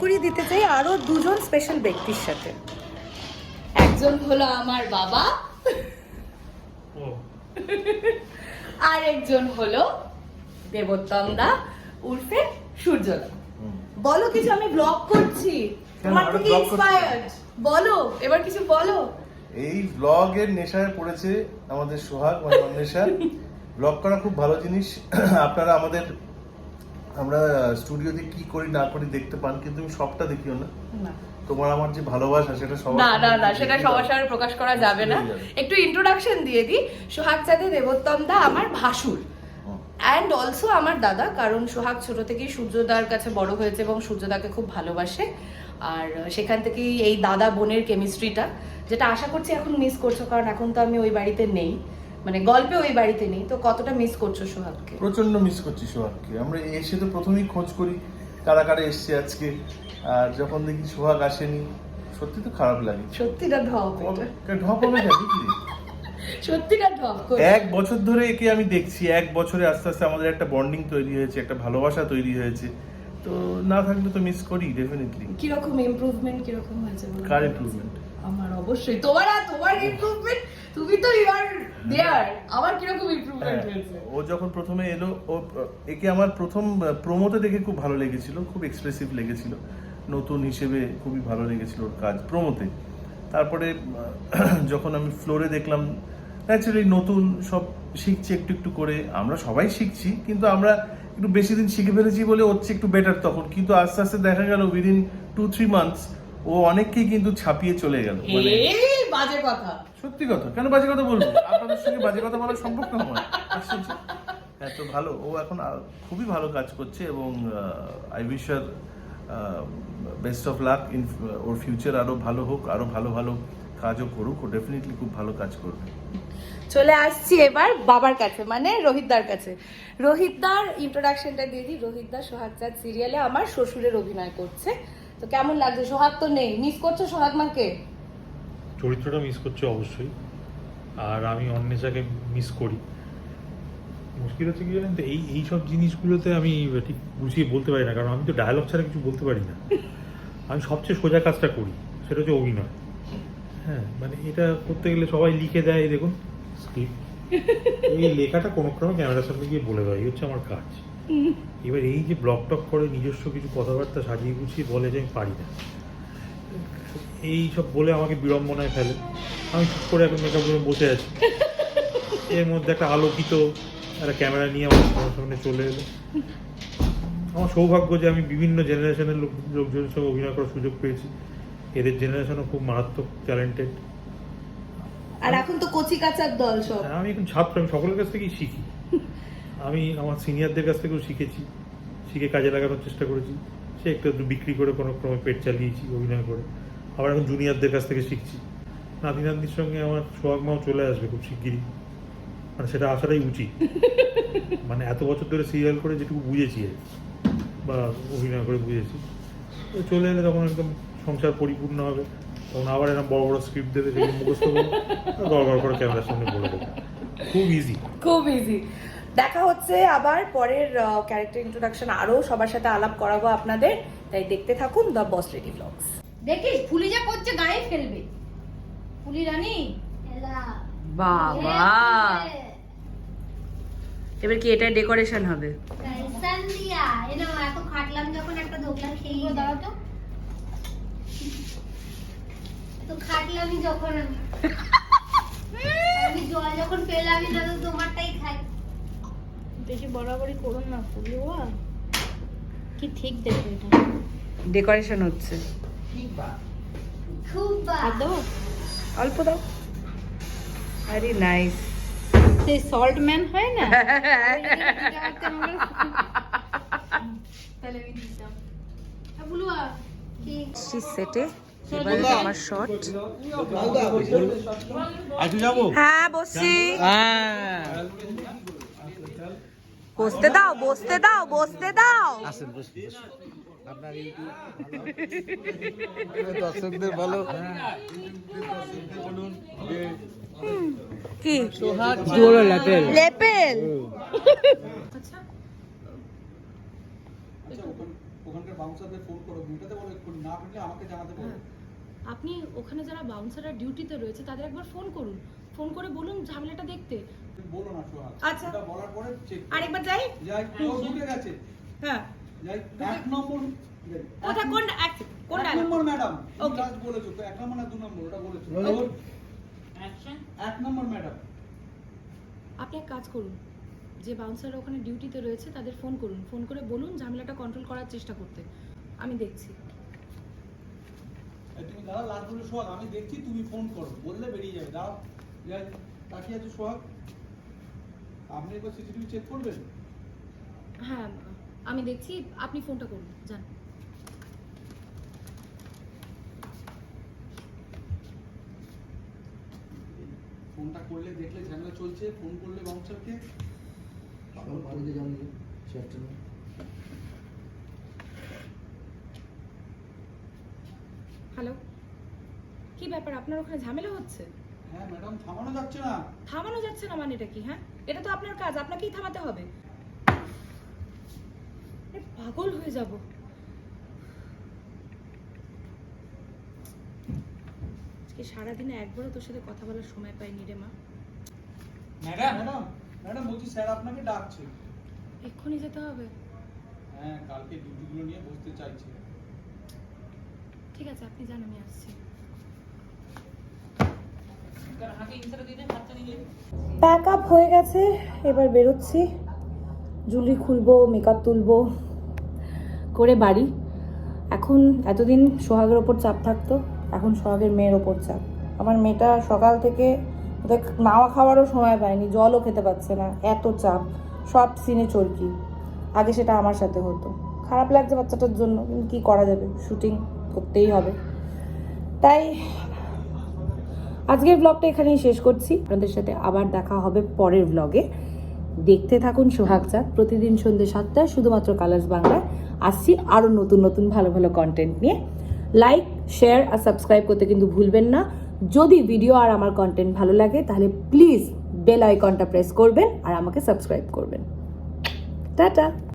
করিয়ে দিতে চাই আরো দুজন স্পেশাল ব্যক্তির সাথে। একজন হলো আমার বাবা, আর একজন হলো দেবোত্তম দা উর্ফে সূর্যদা। বলো কিছু, আমি ব্লগ করছি, তোমার থেকে ইন্সপায়ার্ড, বলো এবার কিছু বলো। এই ব্লগের নেশায় পড়েছে আমাদের সোহাগ, মানে নেশা। ব্লগ করা খুব ভালো জিনিস। আপনারা আমরা স্টুডিওতে কি করি না করি দেখতে পান, কিন্তু তুমি সবটা দেখিও না। তোমার আমার যে ভালোবাসা সেটা সবার না সেটা সবার সামনে প্রকাশ করা যাবে না। একটু ইন্ট্রোডাকশন দিয়ে দিই। সোহাগ চাঁদে দেবোত্তম দা আমার ভাসুর অ্যান্ড অলসো আমার দাদা, কারণ সোহাগ ছোট থেকেই সূর্যদার কাছে বড় হয়েছে এবং সূর্যদাকে খুব ভালোবাসে। আর সেখান থেকেই এই দাদা বোনের কেমিস্ট্রিটা, যেটা আশা করছি এখন মিস করছো, কারণ এখন তো আমি ওই বাড়িতে নেই, মানে গল্পে ওই বাড়িতে নেই। তো কতটা মিস করছো সোহাগকে? প্রচন্ড মিস করছি সোহাগকে। আমরা এসে তো প্রথমেই খোঁজ করি কারা কারা এসছে আজকে, আর যখন দেখি সোহাগ আসেনি সত্যি তো খারাপ লাগে। সত্যিটা ঢপ, ঢপ হবে না বুঝলি, সত্যিটা ঢপ। 1 বছর ধরে একে আমি দেখছি, 1 বছরে আস্তে আস্তে আমাদের একটা বন্ডিং তৈরি হয়েছে, একটা ভালোবাসা তৈরি হয়েছে। তো না থাকলে তো মিস করি ডেফিনেটলি। কিরকম ইমপ্রুভমেন্ট কিরকম হয়েছে? কার ইমপ্রুভমেন্ট? আমার অবশ্যই। তোমার ইমপ্রুভমেন্ট, তুমি তো ইউ আর দেয়ার। আমার কিরকম ইমপ্রুভমেন্ট হয়েছে? ও যখন প্রথমে এলো, একে আমার প্রথম প্রোমোতে দেখে খুব ভালো লেগেছিল, খুব এক্সপ্রেসিভ লেগেছিল, নতুন হিসেবে খুবই ভালো লেগেছিল ওর কাজ প্রোমোতে। তারপরে যখন আমি ফ্লোরে দেখলাম, ন্যাচারালি নতুন সব শিখছে একটু একটু করে, আমরা সবাই শিখছি, কিন্তু আমরা একটু বেশি দিন শিখে ফেলেছি বলে হচ্ছে একটু বেটার তখন। কিন্তু আস্তে আস্তে দেখা গেল উইদিন 2-3 মান্থস ও অনেককেই কিন্তু ছাপিয়ে চলে গেল। মানে বাজে কথা, সত্যি কথা। কেন বাজে কথা বলবো? আপনাদের সঙ্গে বাজে কথা বলার সম্পর্ক আমার এত ভালো। ও এখন খুবই ভালো কাজ করছে এবং I wish her best of luck in or future. আরো ভালো হোক, আরো ভালো ভালো কাজও করুক। ও ডেফিনেটলি খুব ভালো কাজ করবে। চলে আসছি এবার বাবার কাছে, মানে রোহিতদার কাছে। রোহিতদার ইন্ট্রোডাকশনটা দিয়ে দিই। রোহিতদা সোহাগ চাঁদ সিরিয়ালে আমার শ্বশুরের অভিনয় করছে। তো কেমন লাগছে? সোহাগ তো নেই, মিস করছো সোহাগ মাকে? চরিত্রটা মিস করছে অবশ্যই, আর আমি অন্বেষাকে মিস করি। মুশকিল হচ্ছে কি জানেন তো, এই সব জিনিসগুলোতে আমি ঠিক বুঝিয়ে বলতে পারি না, কারণ আমি তো ডায়ালগ ছাড়া কিছু বলতে পারি না। আমি সবচেয়ে সোজা কাজটা করি, সেটা হচ্ছে অভিনয়। হ্যাঁ, মানে এটা করতে গেলে সবাই লিখে দেয়, এই দেখুন স্ক্রিপ্ট, এই লেখাটা কোনো ক্রমে ক্যামেরার সামনে গিয়ে বলে দেয়, এই হচ্ছে আমার কাজ। এবার এই যে ব্লক টক করে নিজস্ব কিছু কথাবার্তা সাজিয়ে গুছিয়ে বলে যে আমি পারি না, এই সব বলে আমাকে বিড়ম্বনায় ফেলে। আমি চুপ করে এখন মেকআপ রুমে বসে আছি, এর মধ্যে একটা আলোকিত একটা ক্যামেরা নিয়ে আমার সামনে চলে এলো। আমার সৌভাগ্য যে আমি বিভিন্ন জেনারেশনের লোকজনের সঙ্গে অভিনয় করার সুযোগ পেয়েছি। এদের জেনারেশনও খুব মারাত্মক ট্যালেন্টেড, আর এখন তো কচি কাচার দল সব। আমি এখন ছাত্র, আমি সকলের কাছ থেকেই শিখি। আমি আমার সিনিয়রদের কাছ থেকেও শিখেছি, শিখে কাজে লাগানোর চেষ্টা করেছি। সে একটু বিক্রি করে কোনো ক্রমে পেট চালিয়েছি অভিনয় করে। আবার এখন জুনিয়রদের কাছ থেকে শিখছি। নাতি নাতনির সঙ্গে আমার সোহাগ মাও চলে আসবে খুব শিগগিরই, মানে সেটা আসাটাই উচিত। মানে এত বছর ধরে সিরিয়াল করে যেটুকু বুঝেছি বা অভিনয় করে বুঝেছি, চলে এলে তখন একদম সংসার পরিপূর্ণ হবে। তখন আবার এরকম বড় বড় স্ক্রিপ্ট দেবে, সেগুলো মুখস্থ করবো, গড় করে ক্যামেরার সামনে বলে দেবো। খুব ইজি, খুব ইজি। দেখা হচ্ছে আবার পরের ক্যারেক্টার ইন্ট্রোডাকশন, আরো সবার সাথে আলাপ করাবো আপনাদের। তাই দেখতে থাকুন দ্য বস লেডি ব্লগস। দেখিস ফুলি যা করছে গায়ে ফেলবে। ফুলি রানী বাবা, এবার কি এটা ডেকোরেশন হবে? সান্দিয়া এনো এত খাটলাম যখন একটা দোকলা খেয়ে দাও তো। তো খাটলামই যখন আমি জল যখন পেলামই না, তো তোমারটাই খাই। বেশি বরাবরই করুন না ফুলি, ও কি ঠিক দেখো, এটা ডেকোরেশন হচ্ছে। খুব দাও, অল্প দাও। আরে নাইস। সেই সল্ট ম্যান হয় না, তাহলে আমি দিতাম। বুলুয়া কি সেটে এবারে আমার শট। আজকে যাবো। হ্যাঁ বসছি। বসতে দাও, বসতে দাও, বসতে দাও। আসেন বসুন, আপনার দর্শকদের ভালো বলুন কি লেপেল লেপেল। ওখানকার বাউন্সারদের ফোন করো, মেটাতে বলো এক্ষুনি, না পেলে আমাকে জানাতে বলো। হ্যাঁ। আপনি ওখানে যারা বাউন্সাররা ডিউটিতে রয়েছে তাদের একবার ফোন করুন, ফোন করে বলুন ঝামেলাটা দেখতে। তুমি বলো না সোহাগ, আচ্ছা। এটা বলার পরে চেক আরেকবার যাই। যাই, কেউ ঢুকে গেছে, হ্যাঁ, যাই 1 নম্বর কোথা কোন কোন 1 নম্বর ম্যাডাম, Okay. লাস্ট বলেছো তো 1 নম্বর না 2 নম্বর ওটা বলেছো। রোল। অ্যাকশন 1 নম্বর ম্যাডাম। আপনি এক কাজ করুন, যে বাউন্সাররা ওখানে ডিউটিতে রয়েছে তাদের ফোন করুন, ফোন করে বলুন ঝামেলাটা কন্ট্রোল করার চেষ্টা করতে। আমি দেখছি। এই তুমি দাঁড়াও, লাস্ট বলে সোহাগ আমি দেখছি, তুমি ফোন করো, বললে বেরিয়ে যাবে। দাঁড়াও, যাই, তাকিয়ে আছো সোহাগ, আপনি একবার সিসিটিভি চেক করবেন। হ্যাঁ, আমি দেখছি, আপনি ফোনটা করুন, যান। ফোনটা করলে দেখলে ঝামেলা চলছে, ফোন করলে বাউন্সারকে। সব বাড়িতে জানিয়ে সেটা হ্যালো, কি ব্যাপার, আপনার ওখানে ঝামেলা হচ্ছে? হ্যাঁ ম্যাডাম, থামানো যাচ্ছে না। থামানো যাচ্ছে না মানে এটা কি? হ্যাঁ, এটা তো আপনার কাজ, আপনাকেই থামাতে হবে। আরে পাগল হয়ে যাব। আজকে সারাদিনে একবারও তোর সাথে কথা বলার সময় পাইনি রে মা। ম্যাডাম ম্যাডাম ম্যাডাম বলছি স্যার আপনাকে ডাকছে। এক্ষুনি যেতে হবে? হ্যাঁ, কালকে ডিউটিগুলো নিয়ে বসতে চাইছে। ঠিক আছে, আপনি যান, আমি আসছি। প্যাক আপ হয়ে গেছে, এবার বেরোচ্ছি। জুয়েলারি খুলবো, মেকআপ তুলবো করে বাড়ি। এখন এতদিন সোহাগের ওপর চাপ থাকতো, এখন সোহাগের মেয়ের ওপর চাপ। আমার মেয়েটা সকাল থেকে ওদের নাওয়া খাওয়ারও সময় পায়নি, জলও খেতে পাচ্ছে না, এত চাপ, সব সিনে চরকি। আগে সেটা আমার সাথে হতো, খারাপ লাগছে বাচ্চাটার জন্য, কিন্তু কী করা যাবে, শুটিং করতেই হবে। তাই আজকের ব্লগটা এখানেই শেষ করছি। আপনাদের সাথে আবার দেখা হবে পরের ব্লগে। দেখতে থাকুন সোহাগ চাঁদ, প্রতিদিন সন্ধ্যে 7টায় শুধুমাত্র কালার্স বাংলায়। আসছি আরও নতুন নতুন ভালো ভালো কন্টেন্ট নিয়ে। লাইক, শেয়ার আর সাবস্ক্রাইব করতে কিন্তু ভুলবেন না। যদি ভিডিও আর আমার কন্টেন্ট ভালো লাগে তাহলে প্লিজ বেল আইকনটা প্রেস করবেন আর আমাকে সাবস্ক্রাইব করবেন। টাটা।